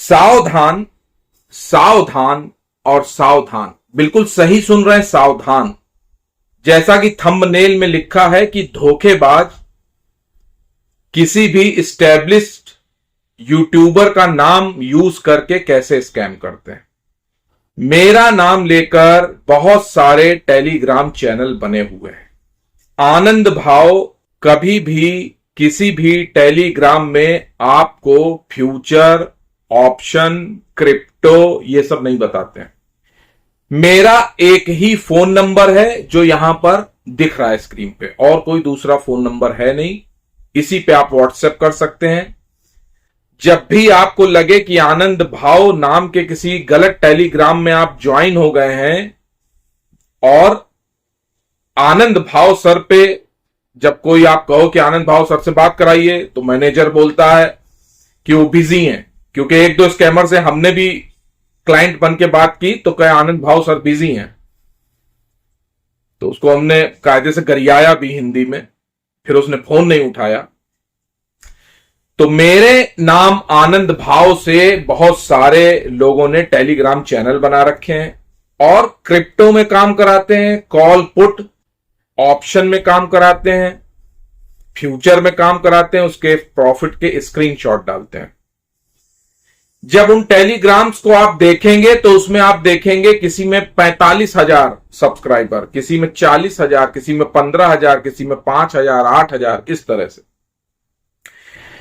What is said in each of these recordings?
सावधान, सावधान और सावधान। बिल्कुल सही सुन रहे हैं, सावधान। जैसा कि थंबनेल में लिखा है कि धोखेबाज किसी भी इस्टेब्लिश्ड यूट्यूबर का नाम यूज करके कैसे स्कैम करते हैं। मेरा नाम लेकर बहुत सारे टेलीग्राम चैनल बने हुए हैं। आनंद भाव कभी भी किसी भी टेलीग्राम में आपको फ्यूचर, ऑप्शन, क्रिप्टो ये सब नहीं बताते हैं। मेरा एक ही फोन नंबर है जो यहां पर दिख रहा है स्क्रीन पे, और कोई दूसरा फोन नंबर है नहीं। इसी पे आप व्हाट्सएप कर सकते हैं। जब भी आपको लगे कि आनंद भाव नाम के किसी गलत टेलीग्राम में आप ज्वाइन हो गए हैं, और आनंद भाव सर पे जब कोई आप कहो कि आनंद भाव सर से बात कराइए, तो मैनेजर बोलता है कि वो बिजी हैं, क्योंकि एक दो स्कैमर से हमने भी क्लाइंट बन के बात की तो कहे आनंद भाव सर बिजी हैं, तो उसको हमने कायदे से गरियाया भी हिंदी में, फिर उसने फोन नहीं उठाया। तो मेरे नाम आनंद भाव से बहुत सारे लोगों ने टेलीग्राम चैनल बना रखे हैं, और क्रिप्टो में काम कराते हैं, कॉल पुट ऑप्शन में काम कराते हैं, फ्यूचर में काम कराते हैं, उसके प्रॉफिट के स्क्रीनशॉट डालते हैं। जब उन टेलीग्राम्स को आप देखेंगे तो उसमें आप देखेंगे किसी में 45,000 सब्सक्राइबर, किसी में 40,000, किसी में 15,000, किसी में 5,000, 8,000, इस तरह से।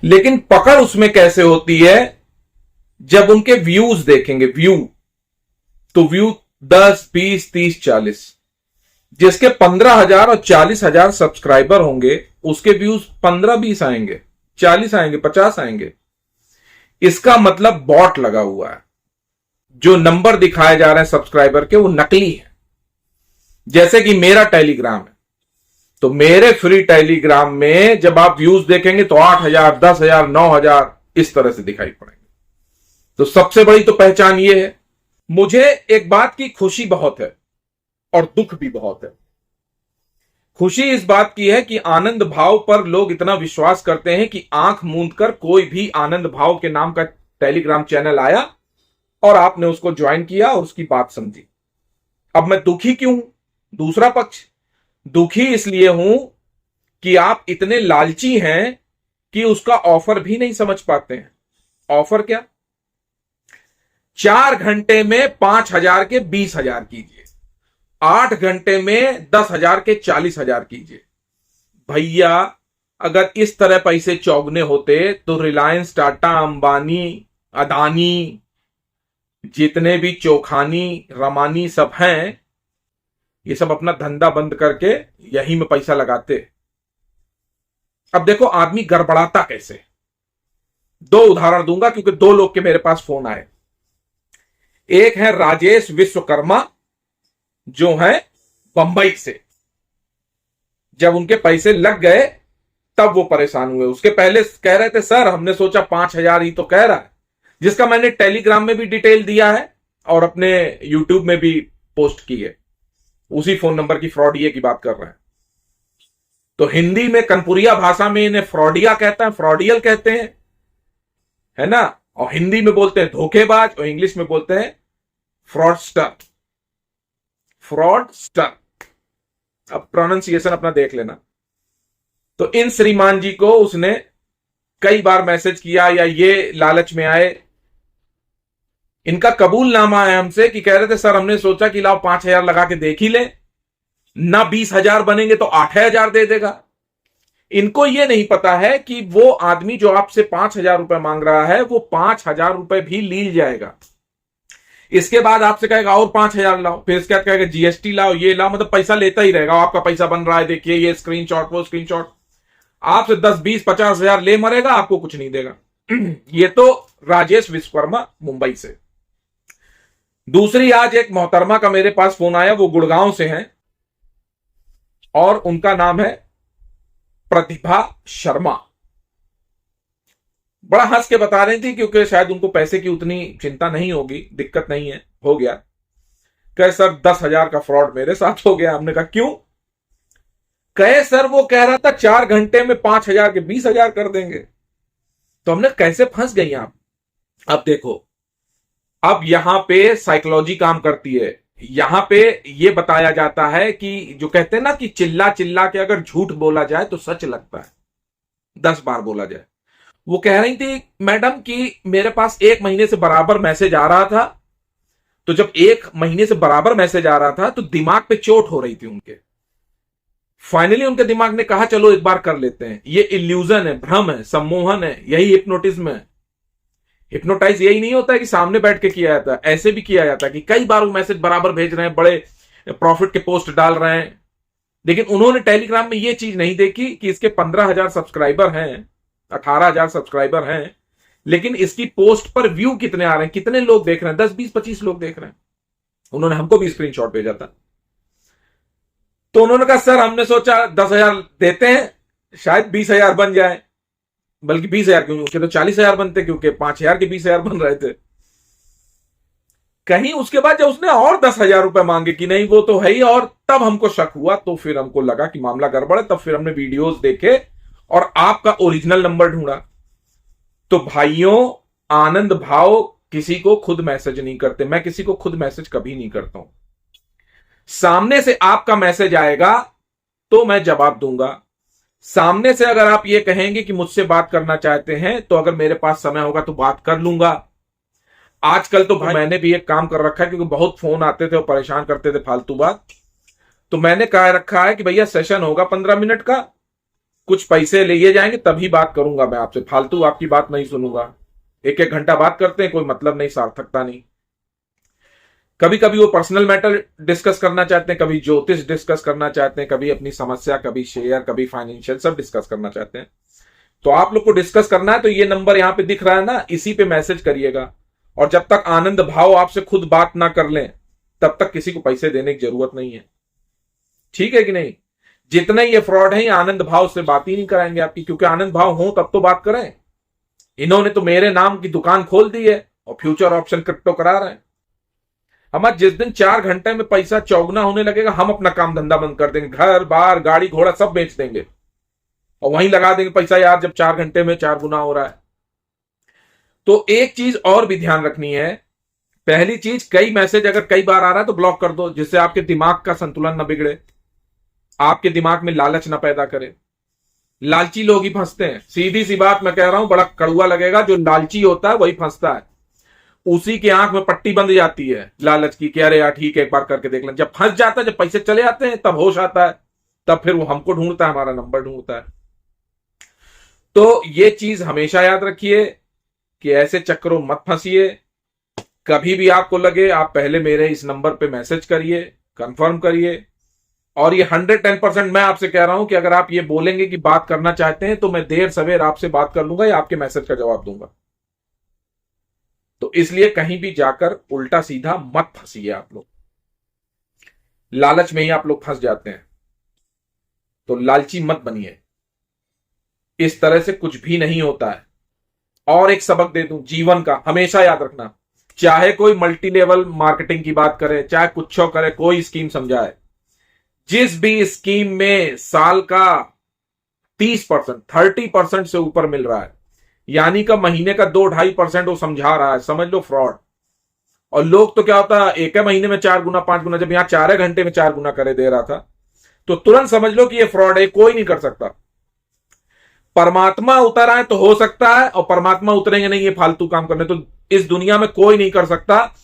लेकिन पकड़ उसमें कैसे होती है, जब उनके व्यूज देखेंगे, व्यू, तो व्यू 10, 20, 30, 40। जिसके 15,000 और 40,000 सब्सक्राइबर होंगे उसके व्यूज 15, 20 आएंगे, 40 आएंगे, 50 आएंगे। इसका मतलब बॉट लगा हुआ है। जो नंबर दिखाए जा रहे हैं सब्सक्राइबर के वो नकली है। जैसे कि मेरा टेलीग्राम है, तो मेरे फ्री टेलीग्राम में जब आप व्यूज देखेंगे तो 8,000, 10,000, 9,000 इस तरह से दिखाई पड़ेंगे। तो सबसे बड़ी तो पहचान ये है। मुझे एक बात की खुशी बहुत है और दुख भी बहुत है। खुशी इस बात की है कि आनंद भाव पर लोग इतना विश्वास करते हैं कि आंख मूंद कर कोई भी आनंद भाव के नाम का टेलीग्राम चैनल आया और आपने उसको ज्वाइन किया और उसकी बात समझी। अब मैं दुखी क्यों हूं? दूसरा पक्ष, दुखी इसलिए हूं कि आप इतने लालची हैं कि उसका ऑफर भी नहीं समझ पाते हैं। ऑफर क्या? 4 घंटे में 5,000 के 20,000 कीजिए, 8 घंटे में 10,000 के 40,000 कीजिए। भैया, अगर इस तरह पैसे चौगने होते तो रिलायंस, टाटा, अंबानी, अदानी, जितने भी चोखानी, रमानी सब हैं, ये सब अपना धंधा बंद करके यहीं में पैसा लगाते। अब देखो आदमी गड़बड़ाता कैसे। 2 उदाहरण दूंगा क्योंकि 2 लोग के मेरे पास फोन आए। एक है राजेश विश्वकर्मा जो है बंबई से। जब उनके पैसे लग गए तब वो परेशान हुए। उसके पहले कह रहे थे सर हमने सोचा 5,000 ही तो कह रहा है, जिसका मैंने टेलीग्राम में भी डिटेल दिया है और अपने यूट्यूब में भी पोस्ट की है। उसी फोन नंबर की फ्रॉडिया की बात कर रहे हैं। तो हिंदी में कनपुरिया भाषा में इन्हें फ्रॉडिया कहते हैं, फ्रॉडियल कहते हैं, है ना। और हिंदी में बोलते हैं धोखेबाज, और इंग्लिश में बोलते हैं फ्रॉडस्टर। फ्रॉडस्टर, अब प्रोनाउंसिएशन अपना देख लेना। तो इन श्रीमान जी को उसने कई बार मैसेज किया या ये लालच में आए। इनका कबूलनामा है हमसे कि कह रहे थे सर हमने सोचा कि लाओ 5,000 लगा के देख ही ले, ना 20,000 बनेंगे तो 8,000 दे देगा। इनको यह नहीं पता है कि वो आदमी जो आपसे 5,000 रुपए मांग रहा है वो 5,000 रुपए भी लील जाएगा। इसके बाद आपसे कहेगा और 5,000 लाओ, फिर इसके बाद कहेगा जीएसटी लाओ, ये लाओ, मतलब पैसा लेता ही रहेगा। आपका पैसा बन रहा है, देखिए ये स्क्रीनशॉट, वो स्क्रीनशॉट। आपसे 10, 20, 50,000 ले मरेगा, आपको कुछ नहीं देगा। ये तो राजेश विश्वकर्मा मुंबई से। दूसरी, आज एक मोहतरमा का मेरे पास फोन आया, वो गुड़गांव से हैं और उनका नाम है प्रतिभा शर्मा। बड़ा हंस के बता रही थी क्योंकि शायद उनको पैसे की उतनी चिंता नहीं होगी, दिक्कत नहीं है, हो गया। कहे सर 10,000 का फ्रॉड मेरे साथ हो गया। हमने कहा क्यों? कहे सर वो कह रहा था 4 घंटे में 5,000 के 20,000 कर देंगे। तो हमने कैसे फंस गई आप। अब देखो, अब यहां पे साइकोलॉजी काम करती है। यहां पे ये बताया जाता है कि जो कहते हैं ना कि चिल्ला चिल्ला के अगर झूठ बोला जाए तो सच लगता है, 10 बार बोला जाए। वो कह रही थी मैडम कि मेरे पास 1 महीने से बराबर मैसेज आ रहा था, तो जब 1 महीने से बराबर मैसेज आ रहा था तो दिमाग पे चोट हो रही थी उनके। फाइनली उनके दिमाग ने कहा चलो एक बार कर लेते हैं। ये इल्यूजन है, भ्रम है, सम्मोहन है, यही हिप्नोटिज्म है। हिप्नोटाइज यही नहीं होता है कि सामने बैठ के किया जाता है, ऐसे भी किया जाता है कि कई बार वो मैसेज बराबर भेज रहे हैं, बड़े प्रॉफिट के पोस्ट डाल रहे हैं, लेकिन उन्होंने टेलीग्राम में ये चीज नहीं देखी कि इसके 15,000 सब्सक्राइबर हैं, 18,000 सब्सक्राइबर हैं, लेकिन इसकी पोस्ट पर व्यू कितने आ रहे हैं, कितने लोग देख रहे हैं, 10 20 25 लोग देख रहे हैं। उन्होंने हमको भी स्क्रीनशॉट भेजा था। तो उन्होंने कहा सर हमने सोचा 10,000 देते हैं, शायद 20,000 बन जाए, बल्कि 20,000 क्यों, उसके तो 40,000 बनते, क्योंकि 5,000 के 20,000 बन रहे थे। कहीं उसके बाद जब उसने और 10,000 रुपए मांगे कि नहीं वो तो है ही, और तब हमको शक हुआ, तो फिर हमको लगा कि मामला गड़बड़ है। तब फिर हमने वीडियोस देखे और आपका ओरिजिनल नंबर ढूंढा। तो भाइयों, आनंद भाव किसी को खुद मैसेज नहीं करते, मैं किसी को खुद मैसेज कभी नहीं करता हूं। सामने से आपका मैसेज आएगा तो मैं जवाब दूंगा। सामने से अगर आप ये कहेंगे कि मुझसे बात करना चाहते हैं, तो अगर मेरे पास समय होगा तो बात कर लूंगा। आजकल तो भाई मैंने भी एक काम कर रखा है, क्योंकि बहुत फोन आते थे और परेशान करते थे फालतू बात, तो मैंने कह रखा है कि भैया सेशन होगा 15 मिनट का, कुछ पैसे लिए जाएंगे तभी बात करूंगा मैं आपसे, फालतू आपकी बात नहीं सुनूंगा। 1-1 घंटा बात करते हैं, कोई मतलब नहीं, सार्थकता नहीं। कभी कभी वो पर्सनल मैटर डिस्कस करना चाहते हैं, कभी ज्योतिष डिस्कस करना चाहते हैं, कभी अपनी समस्या, कभी शेयर, कभी फाइनेंशियल, सब डिस्कस करना चाहते हैं। तो आप लोग को डिस्कस करना है तो ये नंबर यहां पे दिख रहा है ना, इसी पे मैसेज करिएगा। और जब तक आनंद भाव आपसे खुद बात ना कर लें, तब तक किसी को पैसे देने की जरूरत नहीं है। ठीक है कि नहीं? जितने ये फ्रॉड है, आनंद भाव से बात ही नहीं कराएंगे आपकी, क्योंकि आनंद भाव हो तब तो बात करें। इन्होंने तो मेरे नाम की दुकान खोल दी है और फ्यूचर ऑप्शन क्रिप्टो करा रहे हैं। हमारा जिस दिन 4 घंटे में पैसा चौगुना होने लगेगा, हम अपना काम धंधा बंद कर देंगे, घर बार गाड़ी घोड़ा सब बेच देंगे और वहीं लगा देंगे पैसा। यार जब 4 घंटे में 4 गुना हो रहा है। तो एक चीज और भी ध्यान रखनी है। पहली चीज, कई मैसेज अगर कई बार आ रहा है तो ब्लॉक कर दो, जिससे आपके दिमाग का संतुलन न बिगड़े, आपके दिमाग में लालच न पैदा करे। लालची लोग ही फंसते हैं, सीधी सी बात मैं कह रहा हूं, बड़ा कड़ुआ लगेगा, जो लालची होता है वही फंसता है। उसी की आंख में पट्टी बंध जाती है लालच की, कि अरे यार ठीक है एक बार करके देख लें। जब फंस जाता है, जब पैसे चले आते हैं, तब होश आता है, तब फिर वो हमको ढूंढता है, हमारा नंबर ढूंढता है। तो ये चीज हमेशा याद रखिए कि ऐसे चक्करों मत फंसिए। कभी भी आपको लगे, आप पहले मेरे इस नंबर पे मैसेज करिए, कंफर्म करिए। और ये 110% मैं आपसे कह रहा हूं कि अगर आप ये बोलेंगे कि बात करना चाहते हैं, तो मैं देर सवेर आपसे बात कर लूंगा या आपके मैसेज का जवाब दूंगा। तो इसलिए कहीं भी जाकर उल्टा सीधा मत फंसिए आप लोग। लालच में ही आप लोग फंस जाते हैं, तो लालची मत बनिए। इस तरह से कुछ भी नहीं होता है। और एक सबक दे दूं जीवन का, हमेशा याद रखना, चाहे कोई मल्टी लेवल मार्केटिंग की बात करे, चाहे कुछ करे, कोई स्कीम समझाए, जिस भी स्कीम में साल का 30%, 30% से ऊपर मिल रहा है, यानी का महीने का 2-2.5% वो समझा रहा है, समझ लो फ्रॉड। और लोग तो क्या होता है, एक महीने में 4 गुना 5 गुना, जब यहां 4 घंटे में 4 गुना करे दे रहा था, तो तुरंत समझ लो कि ये फ्रॉड है, कोई नहीं कर सकता। परमात्मा उतर आए तो हो सकता है, और परमात्मा उतरेंगे नहीं ये फालतू काम करने, तो इस दुनिया में कोई नहीं कर सकता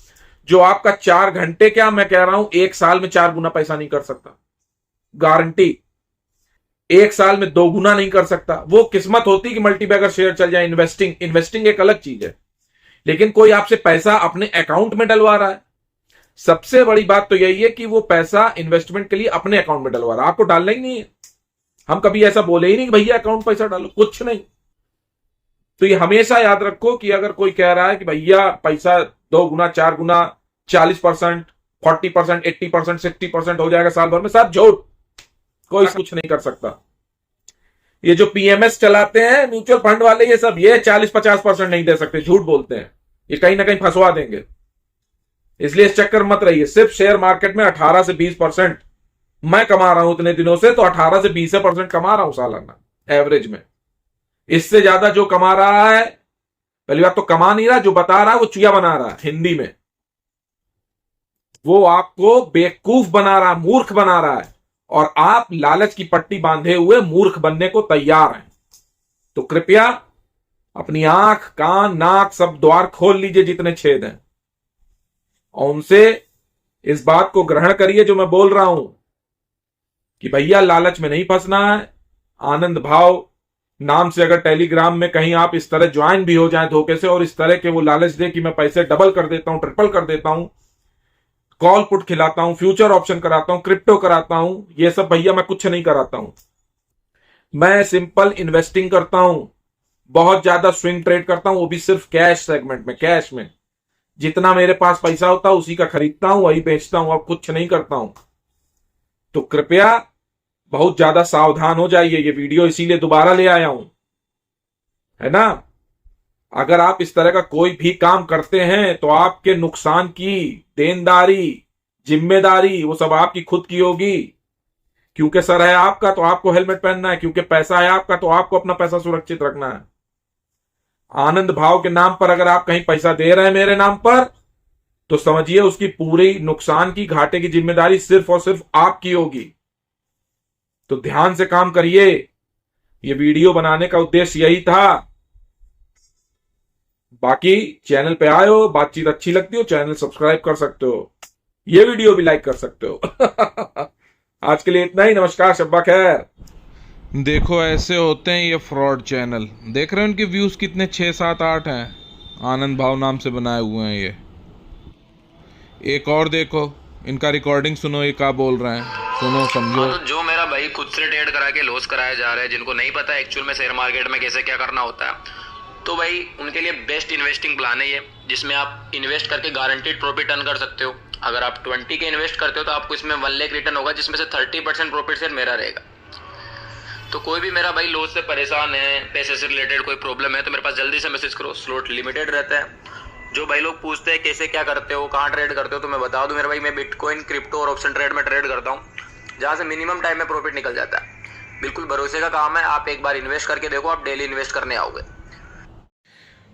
जो आपका 4 घंटे, क्या मैं कह रहा हूं 1 साल में 4 गुना पैसा नहीं कर सकता, गारंटी। 1 साल में 2 गुना नहीं कर सकता। वो किस्मत होती कि मल्टीबैगर शेयर चल जाए। इन्वेस्टिंग एक अलग चीज है, लेकिन कोई आपसे पैसा अपने अकाउंट में डलवा रहा है। सबसे बड़ी बात तो यही है कि वो पैसा इन्वेस्टमेंट के लिए अपने अकाउंट में डलवा रहा है, आपको डालना ही नहीं है। हम कभी ऐसा बोले ही नहीं कि भैया अकाउंट पैसा डालो, कुछ नहीं। तो ये हमेशा याद रखो कि अगर कोई कह रहा है कि भैया पैसा 2 गुना 4 गुना 40%, 40%, 80%, 60% हो जाएगा साल भर में, सब झूठ, कोई कुछ नहीं कर सकता। ये जो पीएमएस चलाते हैं म्यूचुअल फंड वाले, ये सब ये 40-50% नहीं दे सकते, झूठ बोलते हैं, ये कहीं ना कहीं फंसवा देंगे। इसलिए इस चक्कर मत रहिए। सिर्फ शेयर मार्केट में 18 से 20% मैं कमा रहा हूं इतने दिनों से, तो 18 से 20% कमा रहा हूं सालाना एवरेज में। इससे ज्यादा जो कमा रहा है, पहली बात तो कमा नहीं रहा, जो बता रहा है वो चुया बना रहा है हिंदी में। वो आपको बेवकूफ बना रहा है, मूर्ख बना रहा है, और आप लालच की पट्टी बांधे हुए मूर्ख बनने को तैयार हैं। तो कृपया अपनी आंख, कान, नाक सब द्वार खोल लीजिए जितने छेद हैं, और उनसे इस बात को ग्रहण करिए जो मैं बोल रहा हूं कि भैया लालच में नहीं फंसना है। आनंद भाव नाम से अगर टेलीग्राम में कहीं आप इस तरह ज्वाइन भी हो जाएं धोखे से, और इस तरह के वो लालच दे कि मैं पैसे डबल कर देता हूं, ट्रिपल कर देता हूं, कॉल पुट खिलाता हूं, फ्यूचर ऑप्शन कराता हूं, क्रिप्टो कराता हूं, ये सब भैया मैं कुछ नहीं कराता हूं। मैं सिंपल इन्वेस्टिंग करता हूं, बहुत ज्यादा स्विंग ट्रेड करता हूं, वो भी सिर्फ कैश सेगमेंट में, कैश में जितना मेरे पास पैसा होता है उसी का खरीदता हूं, वही बेचता हूं, अब कुछ नहीं करता हूं। तो कृपया बहुत ज्यादा सावधान हो जाइए। ये वीडियो इसीलिए दोबारा ले आया हूं, है ना। अगर आप इस तरह का कोई भी काम करते हैं तो आपके नुकसान की देनदारी, जिम्मेदारी वो सब आपकी खुद की होगी। क्योंकि सर है आपका तो आपको हेलमेट पहनना है, क्योंकि पैसा है आपका तो आपको अपना पैसा सुरक्षित रखना है। आनंद भाव के नाम पर अगर आप कहीं पैसा दे रहे हैं मेरे नाम पर, तो समझिए उसकी पूरी नुकसान की, घाटे की जिम्मेदारी सिर्फ और सिर्फ आपकी होगी। तो ध्यान से काम करिए। ये वीडियो बनाने का उद्देश्य यही था। बाकी चैनल पे आए हो, बातचीत अच्छी लगती हो, चैनल सब्सक्राइब कर सकते हो, ये वीडियो भी लाइक कर सकते हो। आज के लिए इतना ही। नमस्कार, शब्बा खैर। देखो ऐसे होते हैं ये फ्रॉड चैनल। देख रहे हैं उनके व्यूज़ कितने, 6 7 8 हैं। आनंद भाव नाम से बनाए हुए हैं ये। एक और देखो, इनका रिकॉर्डिंग सुनो, ये क्या बोल रहे हैं, सुनो समझो। तो जो मेरा भाई खुद से ट्रेड करा के लॉस कराया जा रहा है, जिनको नहीं पता एक्चुअल में शेयर मार्केट में कैसे क्या करना होता है, तो भाई उनके लिए बेस्ट इन्वेस्टिंग प्लान है ये, जिसमें आप इन्वेस्ट करके गारंटीड प्रॉफिट अर्न कर सकते हो। अगर आप 20 के इन्वेस्ट करते हो तो आपको इसमें 1 लाख रिटर्न होगा, जिसमें से 30% प्रॉफिट शेयर मेरा रहेगा। तो कोई भी मेरा भाई लॉस से परेशान है, पैसे से रिलेटेड कोई प्रॉब्लम है, तो मेरे पास जल्दी से मैसेज करो। स्लॉट लिमिटेड रहता है। जो भाई लोग पूछते हैं कैसे क्या करते हो, कहाँ ट्रेड करते हो, तो मैं बता दूं मेरे भाई, मैं बिटकॉइन, क्रिप्टो और ऑप्शन ट्रेड में ट्रेड करता हूँ, जहाँ से मिनिमम टाइम में प्रॉफिट निकल जाता है। बिल्कुल भरोसे का काम है। आप एक बार इन्वेस्ट करके देखो, आप डेली इन्वेस्ट करने आओगे।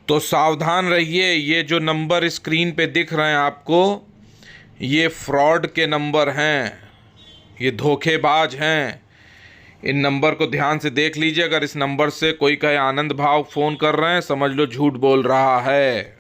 तो सावधान रहिए। ये जो नंबर स्क्रीन पे दिख रहे हैं आपको, ये फ्रॉड के नंबर हैं, ये धोखेबाज हैं। इन नंबर को ध्यान से देख लीजिए। अगर इस नंबर से कोई कहे आनंद भाव फ़ोन कर रहे हैं, समझ लो झूठ बोल रहा है।